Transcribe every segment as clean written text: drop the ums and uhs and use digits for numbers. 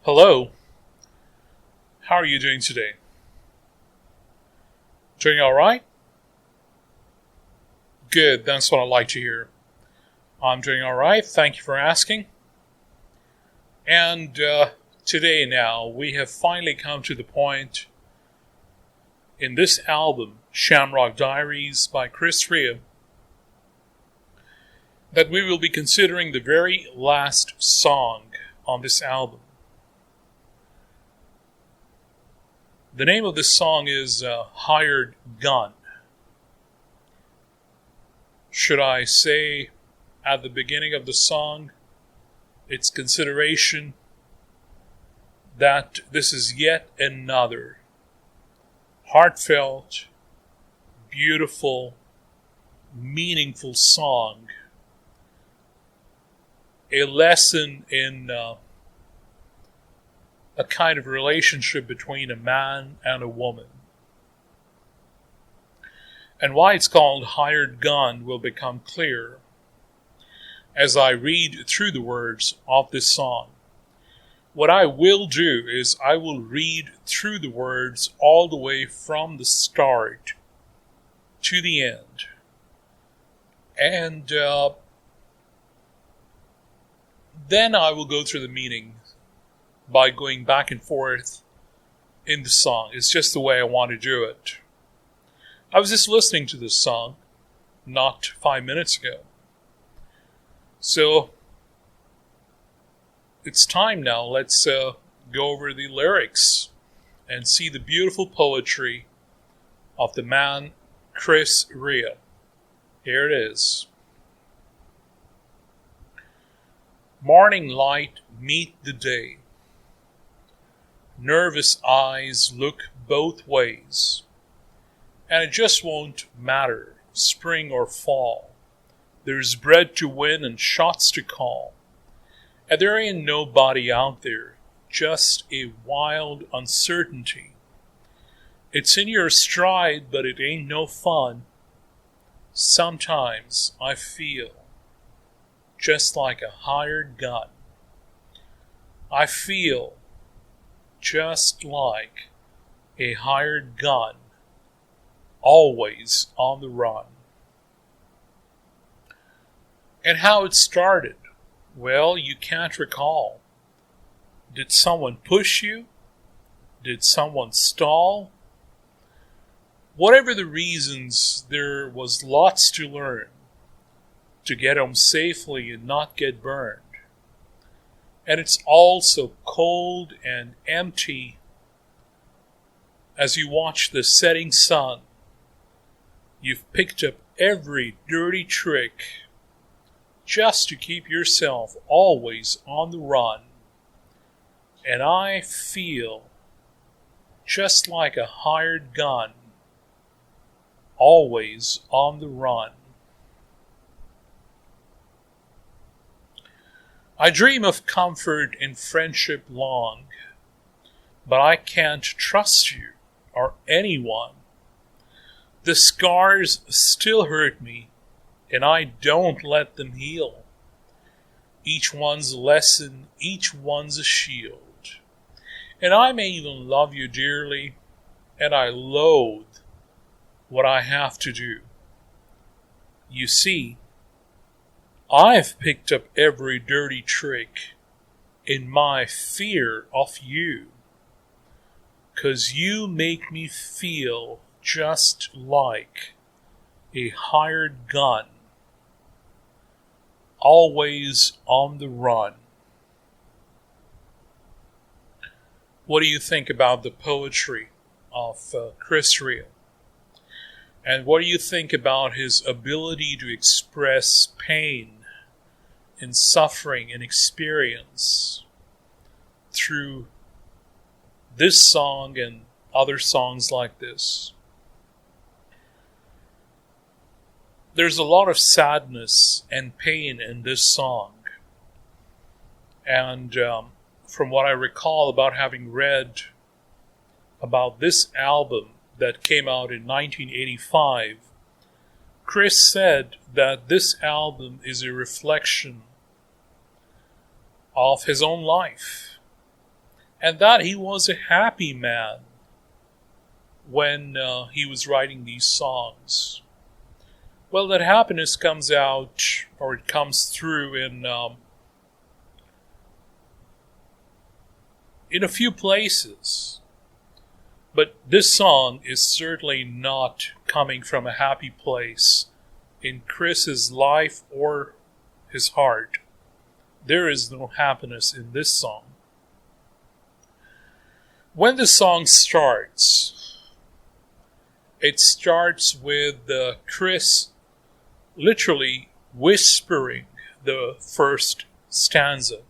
Hello, how are you doing today? Doing alright? Good, that's what I like to hear. I'm doing alright, thank you for asking. And today now, we have finally come to the point in this album, Shamrock Diaries by Chris Rea, that we will be considering the very last song on this album. The name of this song is Hired Gun. Should I say at the beginning of the song, its consideration that this is yet another heartfelt, beautiful, meaningful song, a lesson in a kind of relationship between a man and a woman. And why it's called Hired Gun will become clear as I read through the words of this song. What I will do is I will read through the words all the way from the start to the end. And then I will go through the meaning by going back and forth in the song. It's just the way I want to do it. I was just listening to this song not 5 minutes ago. So it's time now. Let's go over the lyrics and see the beautiful poetry of the man Chris Rea. Here it is. Morning light meet the day. Nervous eyes look both ways. And it just won't matter, spring or fall. There's bread to win and shots to call. And there ain't nobody out there, just a wild uncertainty. It's in your stride, but it ain't no fun. Sometimes I feel just like a hired gun. I feel just like a hired gun, always on the run. And how it started? Well, you can't recall. Did someone push you? Did someone stall? Whatever the reasons, there was lots to learn to get home safely and not get burned. And it's all so cold and empty as you watch the setting sun. You've picked up every dirty trick just to keep yourself always on the run. And I feel just like a hired gun, always on the run. I dream of comfort and friendship long, but I can't trust you or anyone. The scars still hurt me, and I don't let them heal. Each one's a lesson, each one's a shield. And I may even love you dearly, and I loathe what I have to do. You see, I've picked up every dirty trick in my fear of you, 'cause you make me feel just like a hired gun, always on the run. What do you think about the poetry of Chris Rea? And what do you think about his ability to express pain and suffering and experience through this song and other songs like this? There's a lot of sadness and pain in this song. And from what I recall about having read about this album that came out in 1985, Chris said that this album is a reflection of his own life. and that he was a happy man when he was writing these songs. Well, that happiness comes out, or it comes through in a few places. But this song is certainly not coming from a happy place in Chris's life or his heart. There is no happiness in this song. When the song starts, it starts with Chris literally whispering the first stanza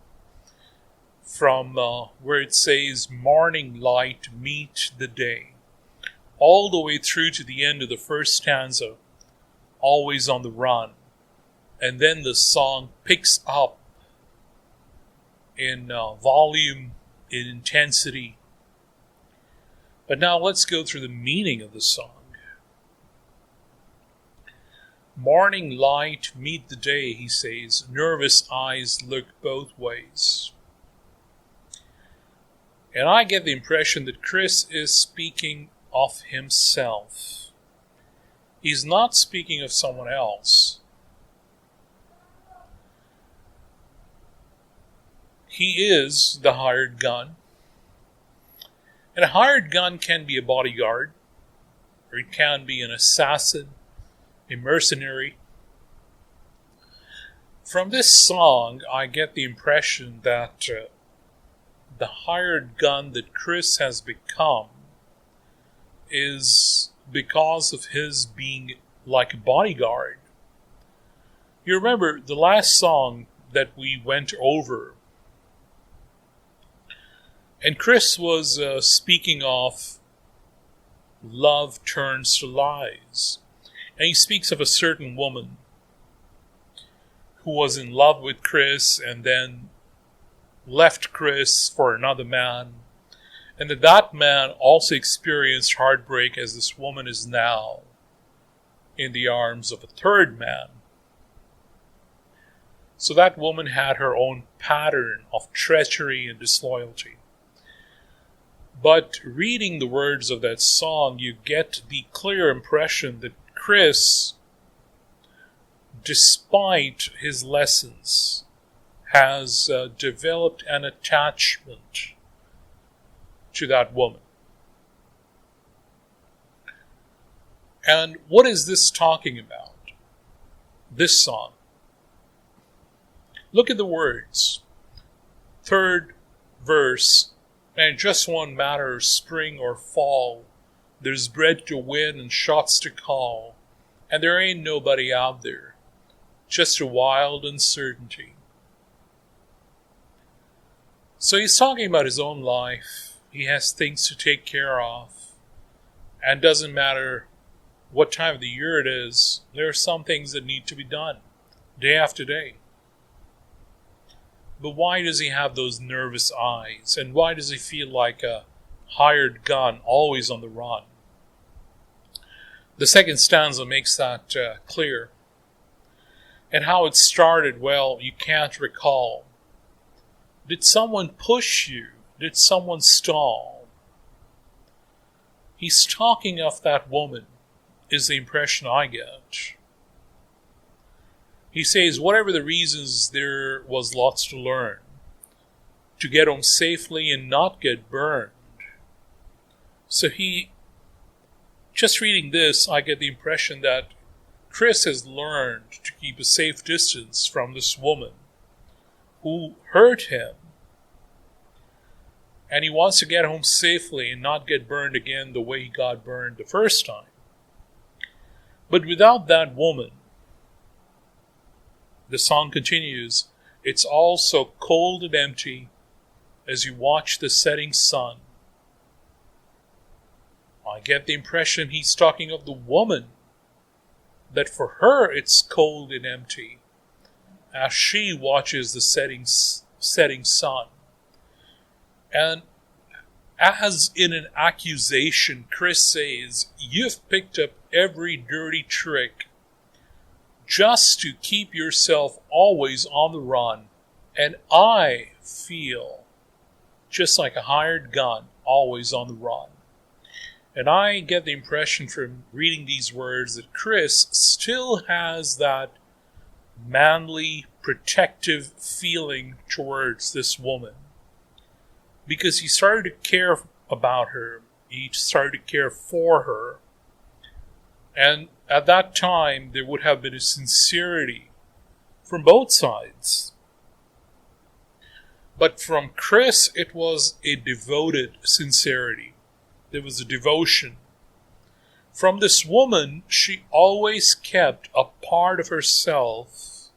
from where it says, "Morning light, meet the day," all the way through to the end of the first stanza, "always on the run." And then the song picks up in volume, in intensity. But now let's go through the meaning of the song. Morning light, meet the day, he says. Nervous eyes look both ways. And I get the impression that Chris is speaking of himself. He's not speaking of someone else. He is the hired gun. And a hired gun can be a bodyguard, or it can be an assassin, a mercenary. From this song, I get the impression that the hired gun that Chris has become is because of his being like a bodyguard. You remember the last song that we went over, and Chris was speaking of love turns to lies. And he speaks of a certain woman who was in love with Chris and then left Chris for another man. And that man also experienced heartbreak, as this woman is now in the arms of a third man. So that woman had her own pattern of treachery and disloyalty. But reading the words of that song, you get the clear impression that Chris, despite his lessons, has developed an attachment to that woman. And what is this talking about? This song. Look at the words. Third verse. And just one matter, spring or fall. There's bread to win and shots to call. And there ain't nobody out there. Just a wild uncertainty. So he's talking about his own life. He has things to take care of. And doesn't matter what time of the year it is, there are some things that need to be done. Day after day. But why does he have those nervous eyes? And why does he feel like a hired gun, always on the run? The second stanza makes that clear. And how it started, well, you can't recall. Did someone push you? Did someone stall? He's talking of that woman, is the impression I get. He says, whatever the reasons, there was lots to learn. To get home safely and not get burned. So just reading this, I get the impression that Chris has learned to keep a safe distance from this woman who hurt him. And he wants to get home safely and not get burned again the way he got burned the first time. But without that woman, the song continues, it's all so cold and empty as you watch the setting sun. I get the impression he's talking of the woman, that for her it's cold and empty as she watches the setting sun. And as in an accusation, Chris says, you've picked up every dirty trick just to keep yourself always on the run. And I feel just like a hired gun, always on the run. And I get the impression from reading these words that Chris still has that manly, protective feeling towards this woman. Because he started to care about her. He started to care for her. And at that time, there would have been a sincerity from both sides. But from Chris, it was a devoted sincerity. There was a devotion. From this woman, she always kept a part of herself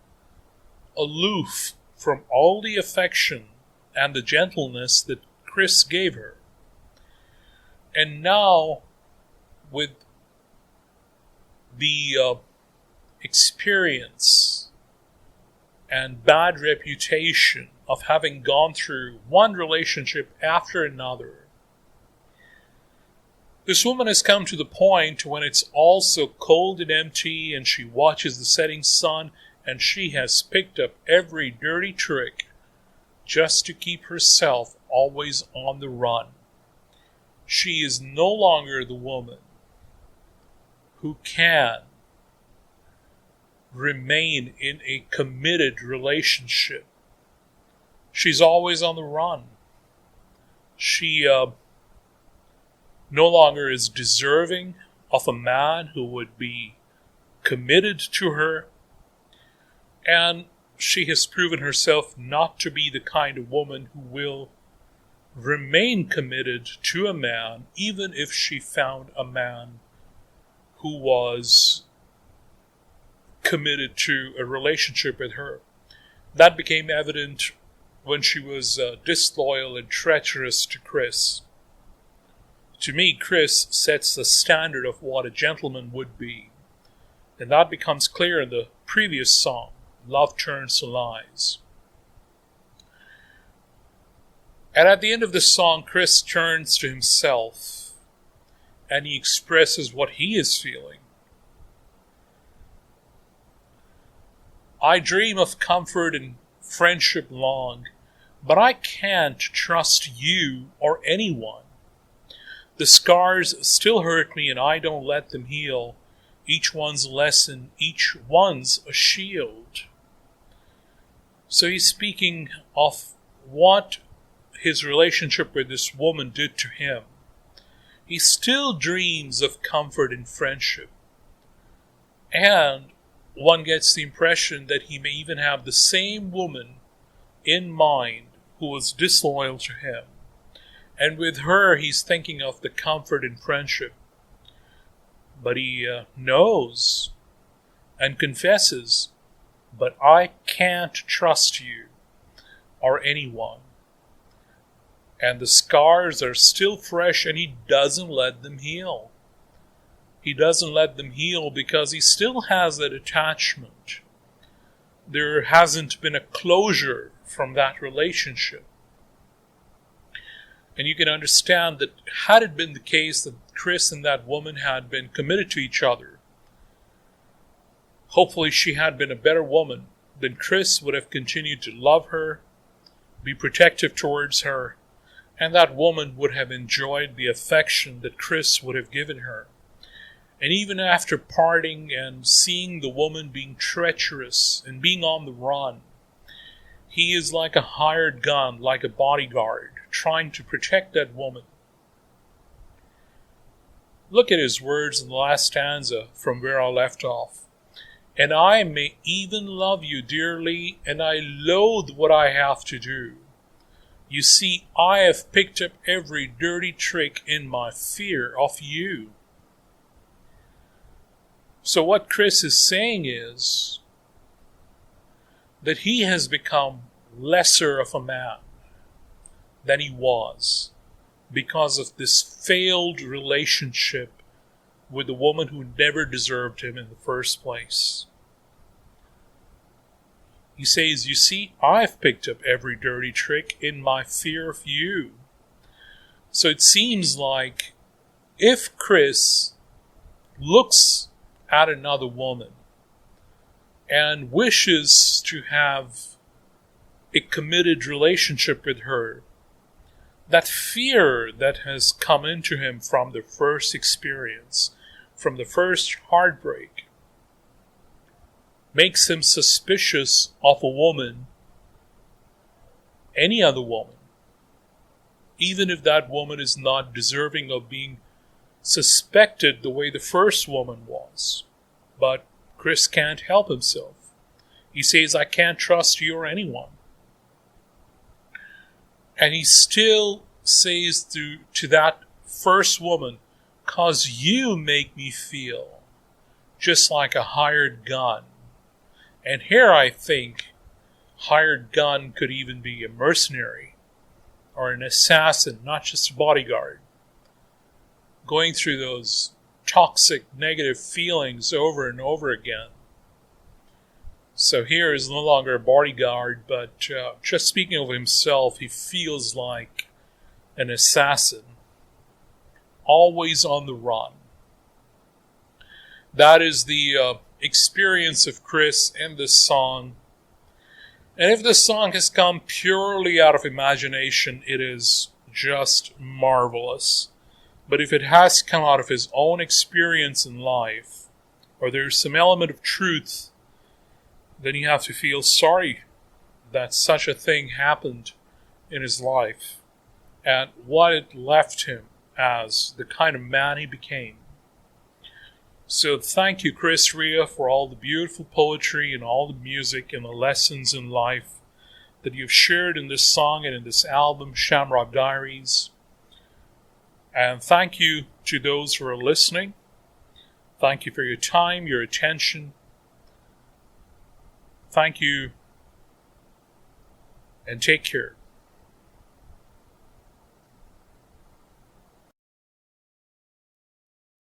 aloof from all the affection and the gentleness that Chris gave her. And now, with the experience and bad reputation of having gone through one relationship after another, this woman has come to the point when it's all so cold and empty and she watches the setting sun, and she has picked up every dirty trick just to keep herself always on the run. She is no longer the woman who can remain in a committed relationship. She's always on the run. She no longer is deserving of a man who would be committed to her, and she has proven herself not to be the kind of woman who will remain committed to a man even if she found a man who was committed to a relationship with her. That became evident when she was disloyal and treacherous to Chris. To me, Chris sets the standard of what a gentleman would be. And that becomes clear in the previous song, Love Turns to Lies. And at the end of the song, Chris turns to himself and he expresses what he is feeling. I dream of comfort and friendship long, but I can't trust you or anyone. The scars still hurt me and I don't let them heal. Each one's a lesson, each one's a shield. So he's speaking of what his relationship with this woman did to him. He still dreams of comfort and friendship. And one gets the impression that he may even have the same woman in mind who was disloyal to him. And with her, he's thinking of the comfort and friendship. But he knows and confesses, but I can't trust you or anyone. And the scars are still fresh and he doesn't let them heal. He doesn't let them heal because he still has that attachment. There hasn't been a closure from that relationship. And you can understand that had it been the case that Chris and that woman had been committed to each other, hopefully she had been a better woman, then Chris would have continued to love her, be protective towards her, and that woman would have enjoyed the affection that Chris would have given her. And even after parting and seeing the woman being treacherous and being on the run, he is like a hired gun, like a bodyguard, trying to protect that woman. Look at his words in the last stanza from where I left off. And I may even love you dearly, and I loathe what I have to do. You see, I have picked up every dirty trick in my fear of you. So what Chris is saying is that he has become lesser of a man than he was because of this failed relationship with a woman who never deserved him in the first place. He says, you see, I've picked up every dirty trick in my fear of you. So it seems like if Chris looks at another woman and wishes to have a committed relationship with her, that fear that has come into him from the first experience, from the first heartbreak, makes him suspicious of a woman, any other woman, even if that woman is not deserving of being suspected the way the first woman was. But Chris can't help himself. He says, I can't trust you or anyone. And he still says to that first woman, cause you make me feel just like a hired gun. And here I think hired gun could even be a mercenary or an assassin, not just a bodyguard, going through those toxic, negative feelings over and over again. So here is no longer a bodyguard, but just speaking of himself, he feels like an assassin, always on the run. That is the experience of Chris in this song. And if this song has come purely out of imagination, it is just marvelous. But if it has come out of his own experience in life, or there's some element of truth, then you have to feel sorry that such a thing happened in his life and what it left him as the kind of man he became. So thank you, Chris Rea, for all the beautiful poetry and all the music and the lessons in life that you've shared in this song and in this album, Shamrock Diaries. And thank you to those who are listening. Thank you for your time, your attention. Thank you, and take care.